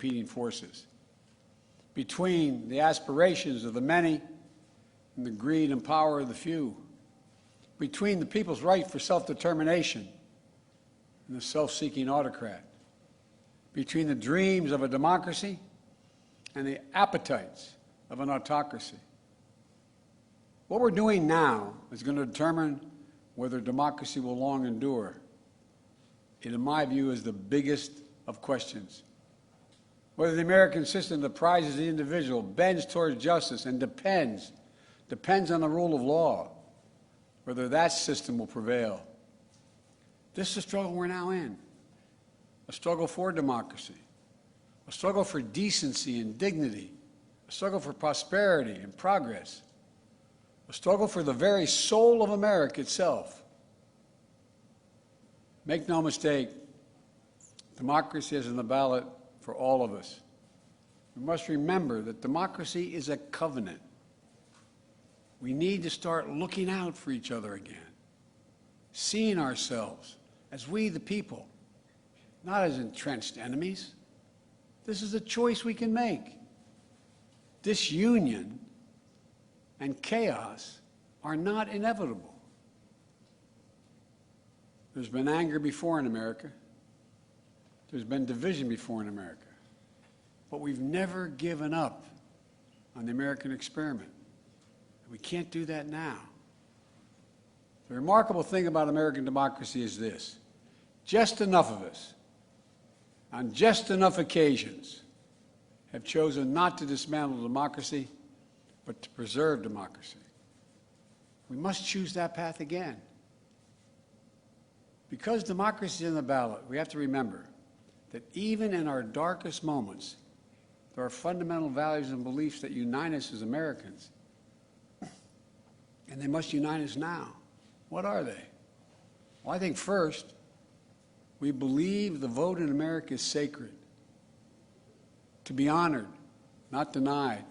competing forces, between the aspirations of the many and the greed and power of the few, between the people's right for self-determination and the self-seeking autocrat, between the dreams of a democracy and the appetites of an autocracy. What we're doing now is going to determine whether democracy will long endure. It, in my view, is the biggest of questions. Whether the American system that prizes the individual, bends towards justice, and depends on the rule of law, whether that system will prevail. This is the struggle we're now in, a struggle for democracy, a struggle for decency and dignity, a struggle for prosperity and progress, a struggle for the very soul of America itself. Make no mistake, democracy is on the ballot for all of us. We must remember that democracy is a covenant. We need to start looking out for each other again, seeing ourselves as we the people, not as entrenched enemies. This is a choice we can make. Disunion and chaos are not inevitable. There's been anger before in America. There's been division before in America. But we've never given up on the American experiment. We can't do that now. The remarkable thing about American democracy is this: just enough of us, on just enough occasions, have chosen not to dismantle democracy, but to preserve democracy. We must choose that path again. Because democracy is on the ballot, we have to remember that even in our darkest moments, there are fundamental values and beliefs that unite us as Americans. And they must unite us now. What are they? Well, I think first, we believe the vote in America is sacred, to be honored, not denied,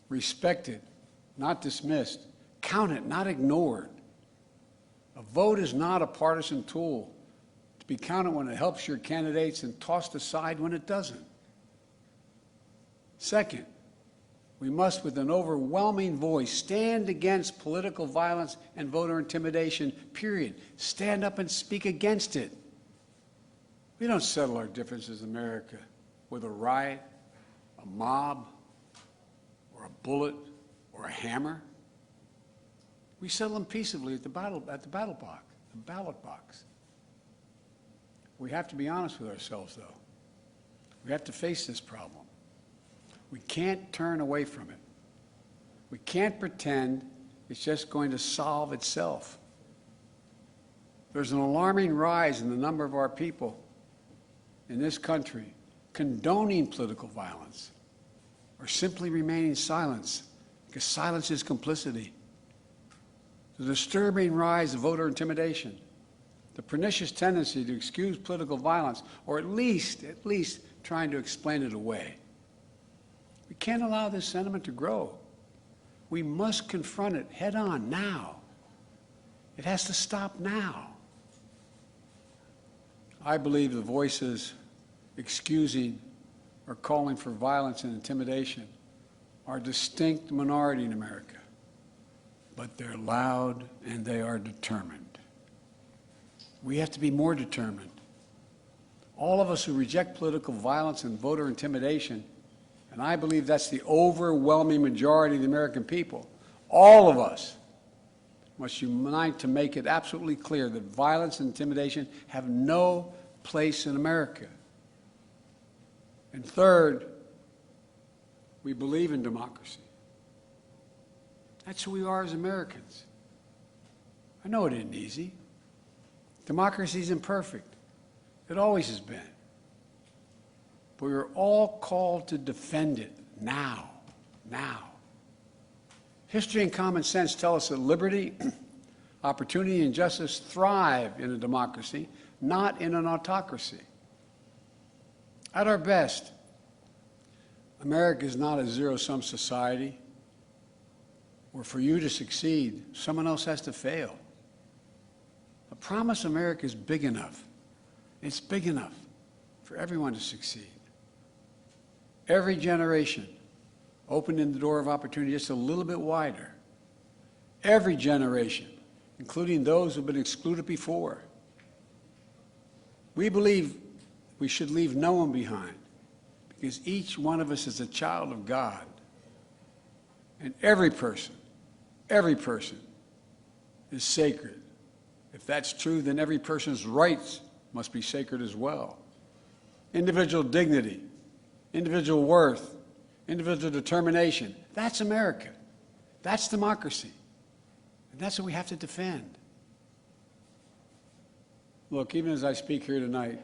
respected, not dismissed, counted, not ignored. A vote is not a partisan tool to be counted when it helps your candidates and tossed aside when it doesn't. Second, we must, with an overwhelming voice, stand against political violence and voter intimidation, period. Stand up and speak against it. We don't settle our differences in America with a riot, a mob, or a bullet, or a hammer. We settle them peaceably at the ballot box. We have to be honest with ourselves, though. We have to face this problem. We can't turn away from it. We can't pretend it's just going to solve itself. There's an alarming rise in the number of our people in this country condoning political violence or simply remaining silent, because silence is complicity. The disturbing rise of voter intimidation, the pernicious tendency to excuse political violence, or at least trying to explain it away. We can't allow this sentiment to grow. We must confront it head on now. It has to stop now. I believe the voices excusing or calling for violence and intimidation are a distinct minority in America, but they're loud and they are determined. We have to be more determined. All of us who reject political violence and voter intimidation, and I believe that's the overwhelming majority of the American people, all of us must unite to make it absolutely clear that violence and intimidation have no place in America. And third, we believe in democracy. That's who we are as Americans. I know it isn't easy. Democracy isn't perfect. It always has been. But we are all called to defend it now. History and common sense tell us that liberty, opportunity, and justice thrive in a democracy, not in an autocracy. At our best, America is not a zero-sum society where for you to succeed, someone else has to fail. I promise America is big enough. It's big enough for everyone to succeed. Every generation opening the door of opportunity just a little bit wider. Every generation, including those who have been excluded before. We believe we should leave no one behind because each one of us is a child of God. And every person is sacred. If that's true, then every person's rights must be sacred as well. Individual dignity, individual worth, individual determination. That's America. That's democracy. And that's what we have to defend. Look, even as I speak here tonight,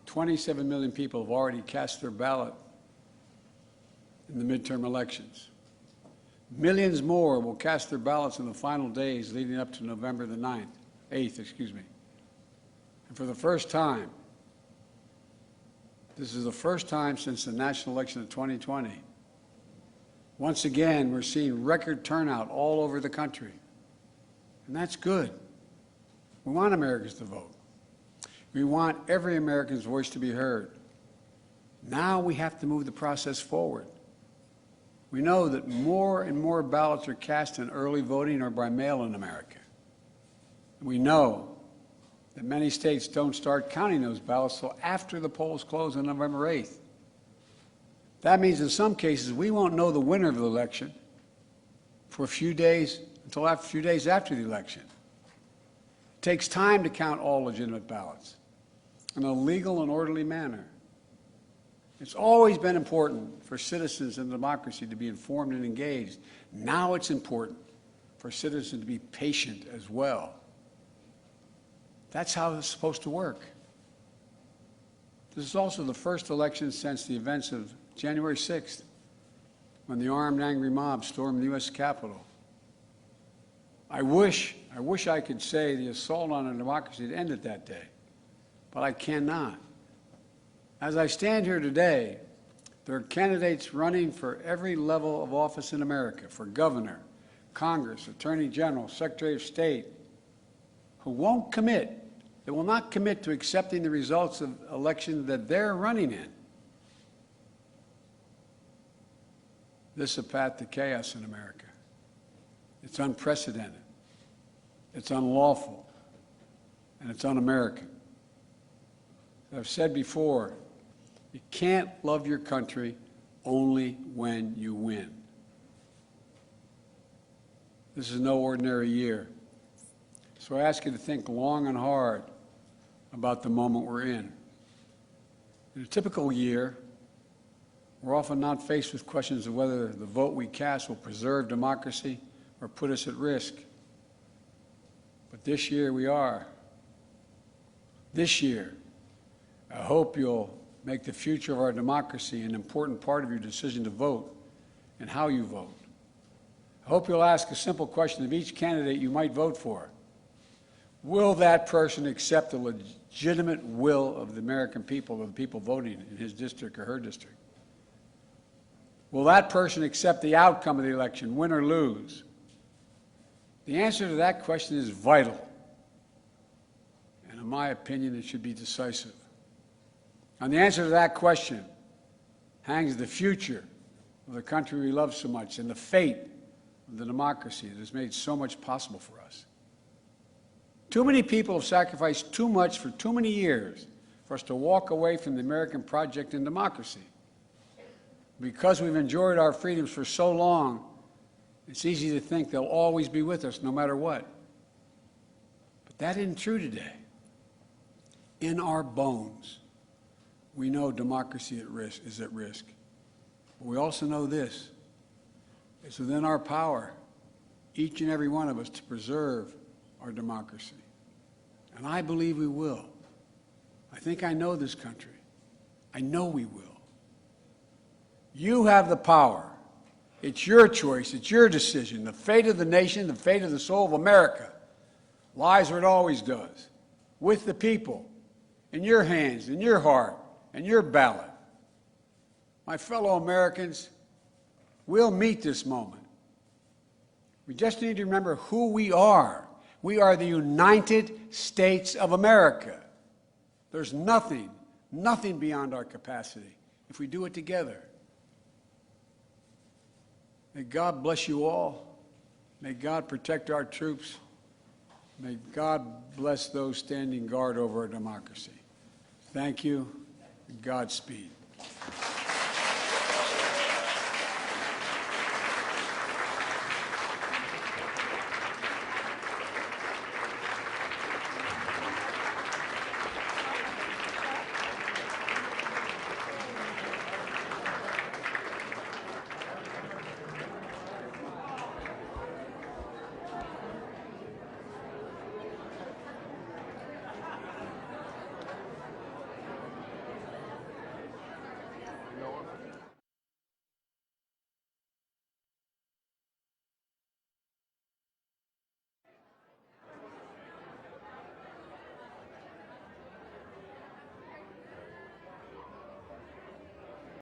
27 million people have already cast their ballot in the midterm elections. Millions more will cast their ballots in the final days leading up to November the 8th, excuse me. And for the first time, this is the first time since the national election of 2020, once again, we're seeing record turnout all over the country. And that's good. We want Americans to vote. We want every American's voice to be heard. Now we have to move the process forward. We know that more and more ballots are cast in early voting or by mail in America. We know that many states don't start counting those ballots until after the polls close on November 8th. That means in some cases we won't know the winner of the election for a few days, until a few days after the election. It takes time to count all legitimate ballots in a legal and orderly manner. It's always been important for citizens in democracy to be informed and engaged. Now it's important for citizens to be patient as well. That's how it's supposed to work. This is also the first election since the events of January 6th, when the armed angry mob stormed the U.S. Capitol. I wish I could say the assault on our democracy had ended that day, but I cannot. As I stand here today, there are candidates running for every level of office in America, for governor, Congress, Attorney General, Secretary of State, who won't commit. They will not commit to accepting the results of elections that they're running in. This is a path to chaos in America. It's unprecedented. It's unlawful. And it's un-American. As I've said before, you can't love your country only when you win. This is no ordinary year. So I ask you to think long and hard about the moment we're in. In a typical year, we're often not faced with questions of whether the vote we cast will preserve democracy or put us at risk. But this year we are. This year, I hope you'll make the future of our democracy an important part of your decision to vote and how you vote. I hope you'll ask a simple question of each candidate you might vote for. Will that person accept the legitimate will of the American people, of the people voting in his district or her district? Will that person accept the outcome of the election, win or lose? The answer to that question is vital. And in my opinion, it should be decisive. On the answer to that question hangs the future of the country we love so much and the fate of the democracy that has made so much possible for us. Too many people have sacrificed too much for too many years for us to walk away from the American project in democracy. Because we've enjoyed our freedoms for so long, it's easy to think they'll always be with us no matter what. But that isn't true today. In our bones, we know democracy is at risk. But we also know this. It's within our power, each and every one of us, to preserve our democracy. And I believe we will. I think I know this country. I know we will. You have the power. It's your choice. It's your decision. The fate of the nation, the fate of the soul of America lies where it always does, with the people, in your hands, in your heart, and your ballot. My fellow Americans, we'll meet this moment. We just need to remember who we are. We are the United States of America. There's nothing beyond our capacity. if we do it together. May God bless you all. May God protect our troops. May God bless those standing guard over our democracy. Thank you, and Godspeed.